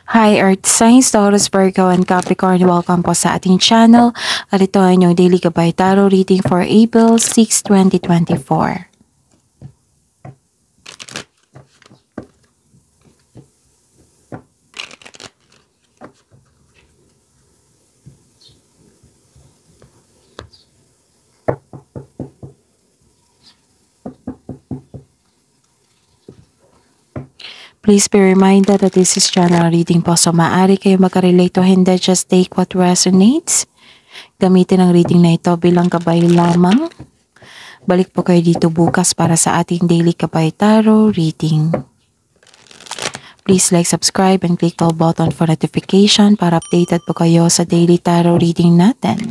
Hi Earth Signs, Taurus, Virgo, and Capricorn. Welcome po sa ating channel. At ito ay inyong Daily Gabay Tarot reading for April 6, 2024. Please be reminded that this is general reading po, so maaari kayo makarelate o hindi. Just take what resonates. Gamitin ang reading na ito bilang gabay lamang. Balik po kayo dito bukas para sa ating Daily Gabay Tarot reading. Please like, subscribe, and click the button for notification para updated po kayo sa Daily Tarot reading natin.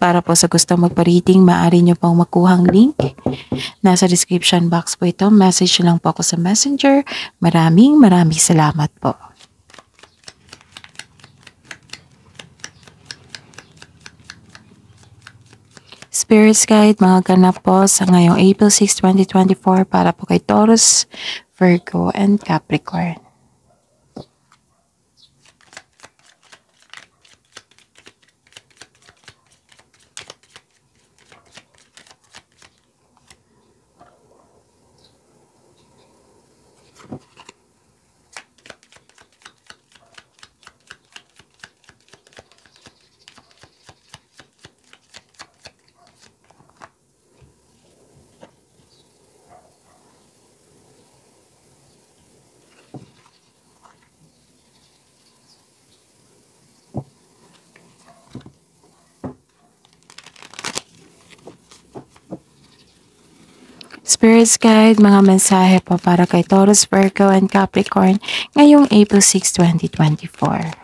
Para po sa gusto magpa-reading, maaari nyo pong makuhang link. Nasa description box po ito. Message lang po ako sa Messenger. Maraming salamat po. Spirits Guide, mga ganap po sa ngayong April 6, 2024 para po kay Taurus, Virgo, and Capricorn. Spirits Guide, mga mensahe po para kay Taurus, Virgo, and Capricorn ngayong April 6, 2024.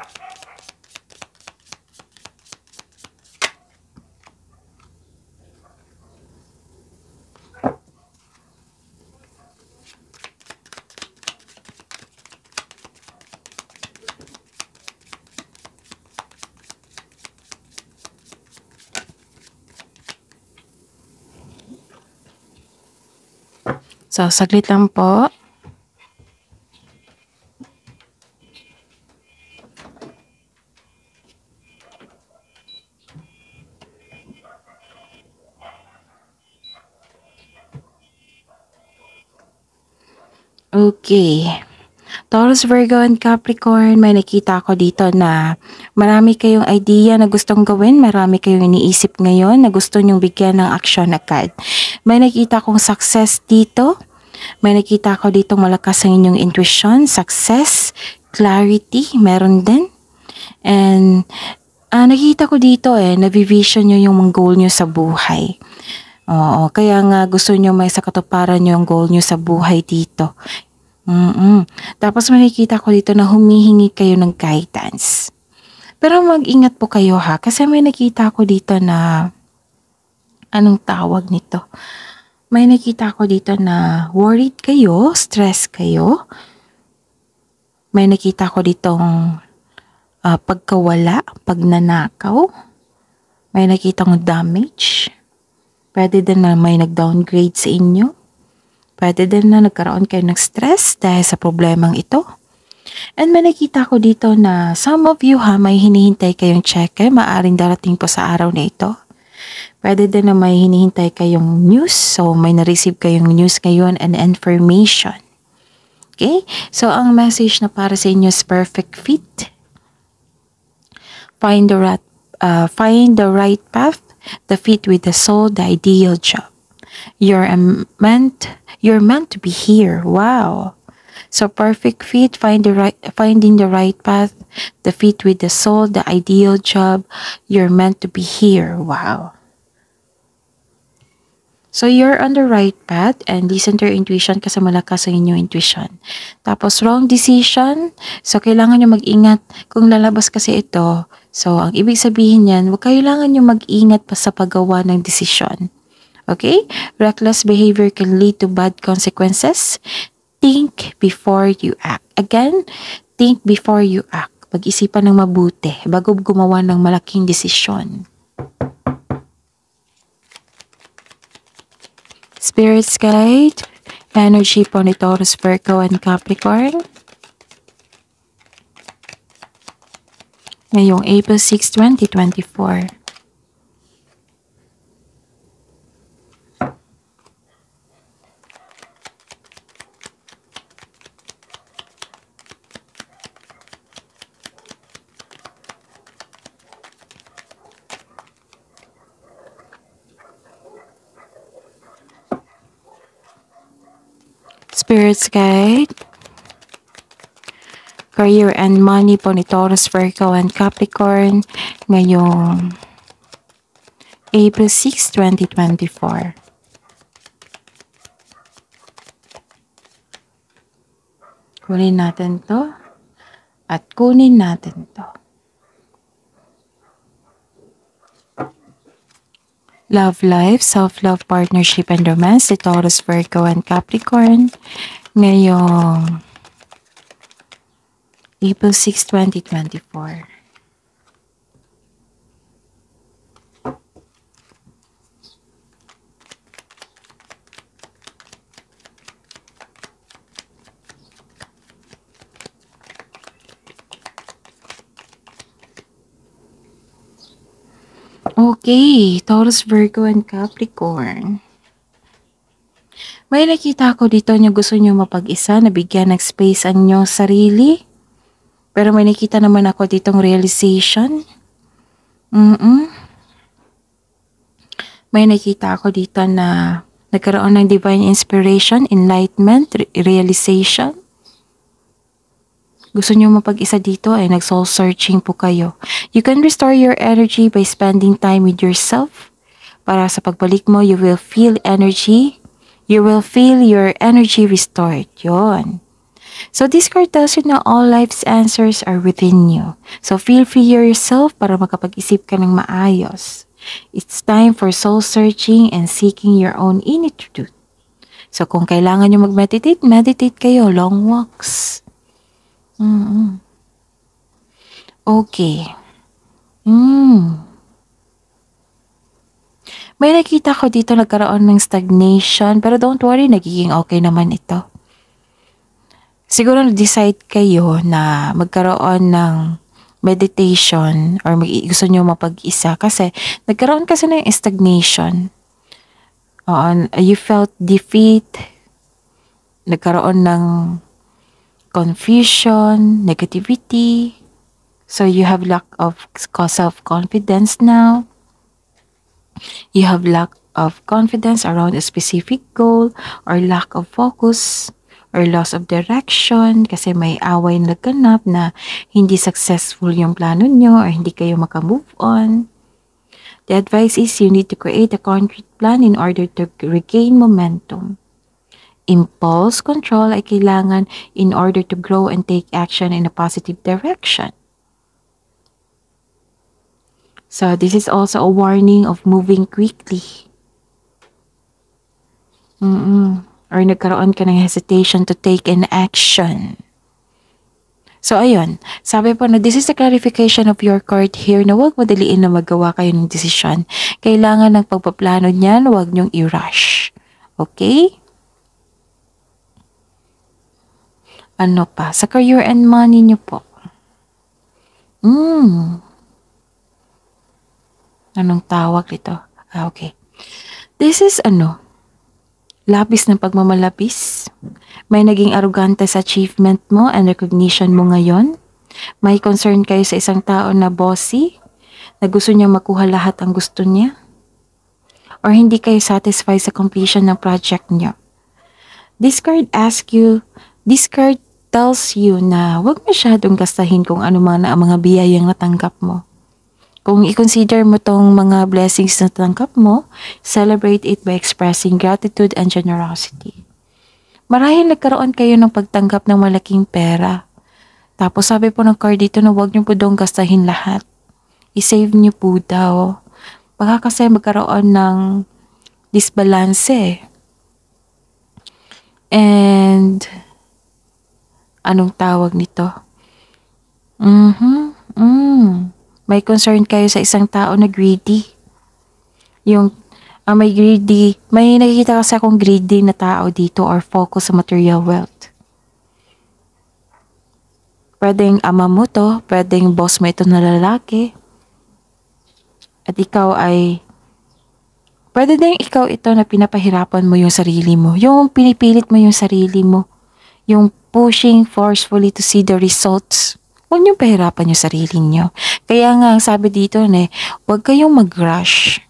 So, saglit lang po. Okay. Taurus, Virgo, and Capricorn, may nakita ako dito na marami kayong idea na gustong gawin, marami kayong iniisip ngayon na gusto nyong bigyan ng aksyon agad. May nakita akong success dito. May nakita ako dito malakas ang inyong intuition, success, clarity, meron din. And nakita ko dito nabivision nyo yung mga goal nyo sa buhay. Oo, kaya nga gusto nyo may sa katuparan nyo yung goal nyo sa buhay dito. Tapos may nakita ko dito na humihingi kayo ng guidance. Pero mag-ingat po kayo ha, kasi may nakita ko dito na, anong tawag nito? May nakita ko dito na worried kayo, stress kayo. May nakita ko ditong pagkawala, pagnanakaw. May nakita kong damage. Pwede din na may nag-downgrade sa inyo. Pwede din na nagkaroon kayo ng stress dahil sa problemang ito. And may nakita ko dito na some of you may hinihintay kayong cheque. Maaring darating po sa araw na ito. Pwede din na may hinihintay kayong news. So, may na-receive kayong news ngayon and information. Okay? So, ang message na para sa inyo is perfect fit. Find the right path, the fit with the soul, the ideal job. You're meant to be here. Wow. So, perfect fit, finding the right path, the fit with the soul, the ideal job. You're meant to be here. Wow. So, you're on the right path and listen to your intuition kasi malakas ang inyong intuition. Tapos, wrong decision. So, kailangan nyo mag-ingat kung lalabas kasi ito. So, ang ibig sabihin yan, kailangan nyo mag-ingat pa sa paggawa ng desisyon. Okay? Reckless behavior can lead to bad consequences. Think before you act. Again, think before you act. Pag-isipan ng mabuti bago gumawa ng malaking desisyon. Spirits Guide, energy po ni Taurus, Virgo, and Capricorn. ngayong April 6, 2024. Spirits guide, career and money po ni Taurus, Virgo, and Capricorn ngayong April 6, 2024. Kunin natin to at kunin natin to. Love life, self-love, partnership, and romance ni Taurus, Virgo, and Capricorn ngayong April 6, 2024. Okay, Taurus, Virgo, and Capricorn. May nakita ako dito niyo gusto niyo mapag-isa, nabigyan ng space ang inyong sarili. Pero may nakita naman ako ditong realization. May nakita ako dito na nagkaroon ng divine inspiration, enlightenment, realization. Gusto niyo mapag-isa dito ay nag-soul searching po kayo. You can restore your energy by spending time with yourself. Para sa pagbalik mo, you will feel energy. You will feel your energy restored. Yun. So this card tells you na all life's answers are within you. So feel free yourself para makapag-isip ka ng maayos. It's time for soul searching and seeking your own inner truth. So kung kailangan nyo mag-meditate, meditate kayo. Long walks. Okay. May nakita ko dito nagkaroon ng stagnation, pero don't worry, nagiging okay naman ito. Siguro na-decide kayo na magkaroon ng meditation or gusto nyo mapag-isa kasi nagkaroon kasi ng stagnation. You felt defeat, nagkaroon ng confusion, negativity. So you have lack of self-confidence now. You have lack of confidence around a specific goal or lack of focus or loss of direction kasi may away na nagganap na hindi successful yung plano nyo or hindi kayo makamove on. The advice is you need to create a concrete plan in order to regain momentum. Impulse control ay kailangan in order to grow and take action in a positive direction. So this is also a warning of moving quickly. Or nagkaroon ka ng hesitation to take an action. So ayun, sabi po na this is a clarification of your card here na huwag madaliin na magawa kayo ng desisyon. Kailangan ng pagpaplano niyan, huwag niyong i-rush. Okay? Ano pa? Sa career and money niyo po. Anong tawag dito? Okay. This is labis ng pagmamalabis. May naging arrogante sa achievement mo and recognition mo ngayon. May concern kayo sa isang tao na bossy, na gusto niya makuha lahat ang gusto niya. Or hindi kayo satisfied sa completion ng project niyo. This card tells you na huwag masyadong gastahin kung ano man ang mga biyayang natanggap mo. Kung i-consider mo tong mga blessings na natanggap mo, celebrate it by expressing gratitude and generosity. Marahil nagkaroon kayo ng pagtanggap ng malaking pera. Tapos sabi po ng card dito na huwag niyo po daw gastahin lahat. I-save niyo po daw. Baka kasi magkaroon ng disbalance. And anong tawag nito? May concern kayo sa isang tao na greedy. May nakikita kasi akong greedy na tao dito or focus sa material wealth. Pwedeng ama mo to, pwedeng boss mo ito na lalaki. At ikaw ay, pwede din ikaw ito na pinapahirapan mo yung sarili mo. Yung pinipilit mo yung sarili mo. Yung pushing forcefully to see the results. Huwag niyong pahirapan yung sarili niyo. Kaya nga, ang sabi dito huwag kayong mag-rush.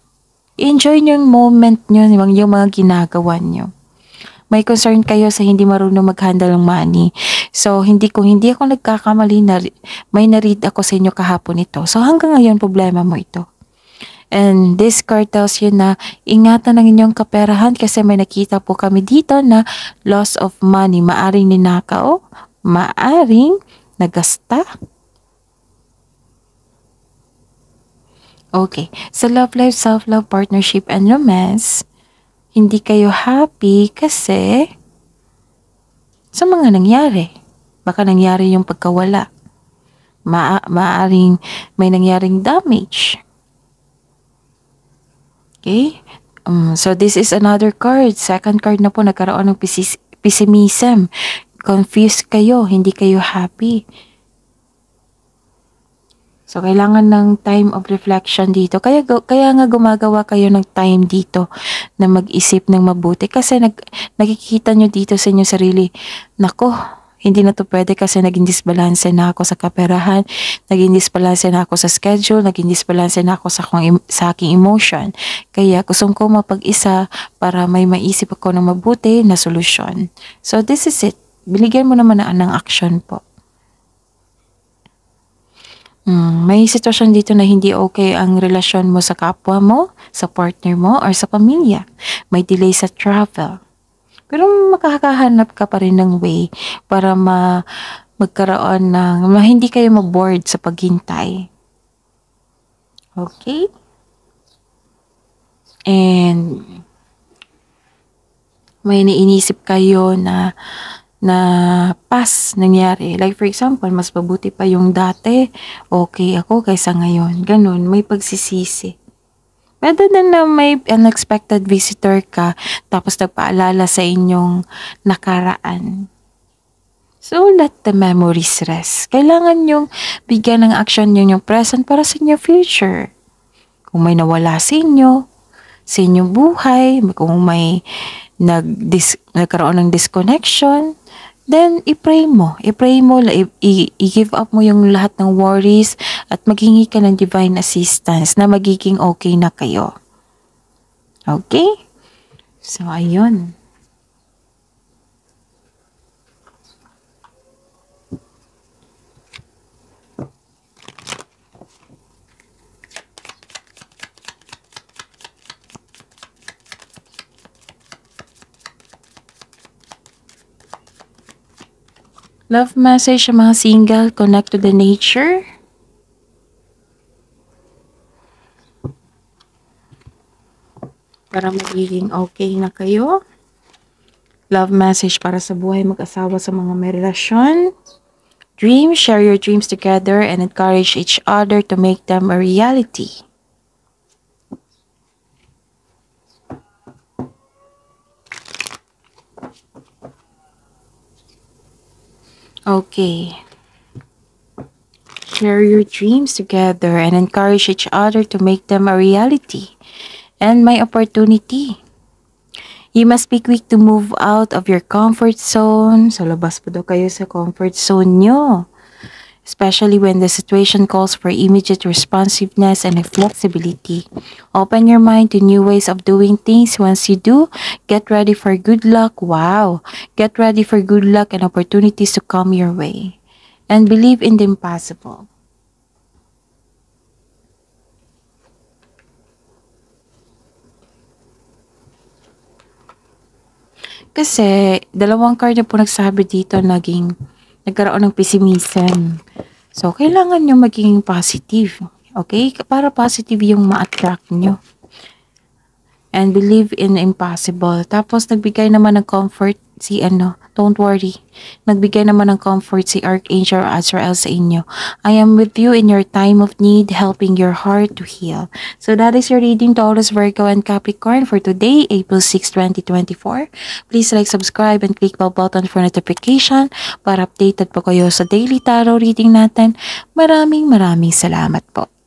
Enjoy niyo yung moment niyo, yung mga ginagawa niyo. May concern kayo sa hindi marunong mag-handle ng money. So, kung hindi ako nagkakamali, may na-read ako sa inyo kahapon ito. So, hanggang ngayon, problema mo ito. And this card tells you na ingatan ng inyong kaperahan kasi may nakita po kami dito na loss of money. Maaring ninakaw, maaring nagasta. Okay. Sa love life, self-love, partnership, and romance, hindi kayo happy kasi sa mga nangyari. Baka nangyari yung pagkawala. Maaring may nangyaring damage. Okay? So this is another card. Second card na po, nagkaroon ng pessimism. Confused kayo, hindi kayo happy. So kailangan ng time of reflection dito. Kaya nga gumagawa kayo ng time dito na mag-isip ng mabuti. Kasi nakikita nyo dito sa inyong sarili, nako, hindi na to pwede kasi naging disbalance na ako sa kaperahan, naging disbalance na ako sa schedule, naging disbalance na ako sa aking emotion. Kaya gusto ko mapag-isa para may maisip ako ng mabuti na solusyon. So this is it. Binigyan mo naman ng action po. May sitwasyon dito na hindi okay ang relasyon mo sa kapwa mo, sa partner mo, or sa pamilya. May delay sa travel. Pero makakahanap ka pa rin ng way para magkaroon ng, hindi kayo ma-bored sa paghintay. Okay? And may iniisip kayo na past nangyari. Like for example, mas mabuti pa yung dati, okay ako kaysa ngayon. Ganun, may pagsisisi. Pwede din na may unexpected visitor ka tapos nagpaalala sa inyong nakaraan. So, let the memories rest. Kailangan yung bigyan ng action yung present para sa inyong future. Kung may nawala sa inyong buhay, kung may nagkaroon ng disconnection, then i-pray mo, i-give up mo yung lahat ng worries at maghingi ka ng divine assistance na magiging okay na kayo. Okay? So, ayun. Love message sa mga single, connect to the nature. Para magiging okay na kayo. Love message para sa buhay mag-asawa sa mga may relasyon. Dream, share your dreams together and encourage each other to make them a reality. Okay. Share your dreams together and encourage each other to make them a reality. And my opportunity. You must be quick to move out of your comfort zone. So, labas po daw kayo sa comfort zone nyo. Especially when the situation calls for immediate responsiveness and flexibility. Open your mind to new ways of doing things. Once you do, get ready for good luck. Wow! Get ready for good luck and opportunities to come your way. And believe in the impossible. Kasi, dalawang card na po nagsabi dito nagkaroon ng pessimism. So, kailangan nyo maging positive. Okay? Para positive yung ma-attract nyo. And believe in impossible. Tapos, nagbigay naman ng comfort don't worry. Nagbigay naman ng comfort si Archangel Azrael sa inyo. I am with you in your time of need, helping your heart to heal. So that is your reading, Taurus, Virgo, and Capricorn for today, April 6, 2024. Please like, subscribe, and click bell button for notification para updated po kayo sa daily tarot reading natin. Maraming salamat po.